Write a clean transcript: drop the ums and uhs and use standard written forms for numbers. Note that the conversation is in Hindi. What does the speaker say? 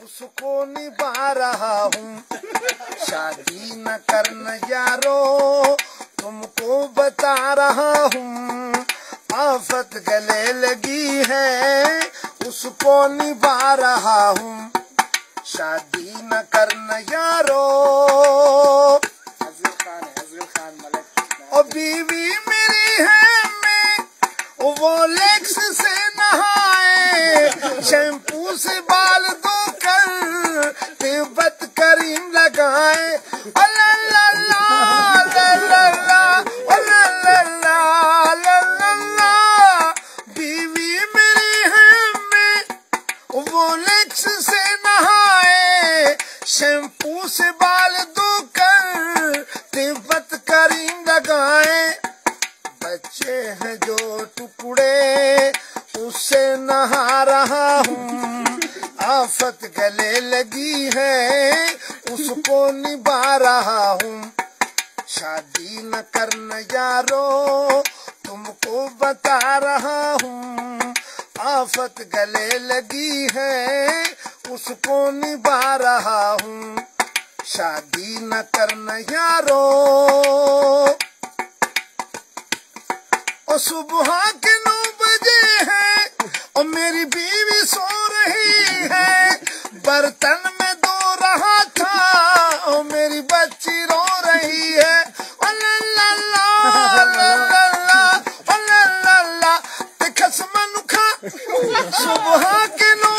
उसको निभा रहा हूँ। शादी न करना यारो तुमको बता रहा हूँ। आफत गले लगी है उसको निभा रहा हूँ। शादी न करना यारो। और बीवी मेरी है मैं वो लेक्स से नहाए, शैम्पू से बाल धोकर तिब्बत करीम लगाए। अल्ला ला ला ला ला ला ला ला ला ला ला। बीवी मेरी है मैं वो लेक्स से नहाए, शैम्पू से बाल धोकर तिब्बत करीम लगाए। बच्चे हैं जो टुकड़े उससे नहा रहा हूँ। आफत गले लगी है उसको निभा रहा हूँ। शादी न करना यारो तुमको बता रहा हूँ। आफत गले लगी है उसको निभा रहा हूँ। शादी न करना यारो। और सुबह के 9 बजे है और मेरी बीवी सो रही है। बर्तन में धो रहा था और मेरी बच्ची रो रही है। ला ला ला ला ला ला ला। ते खस मनुखा सुबह के 9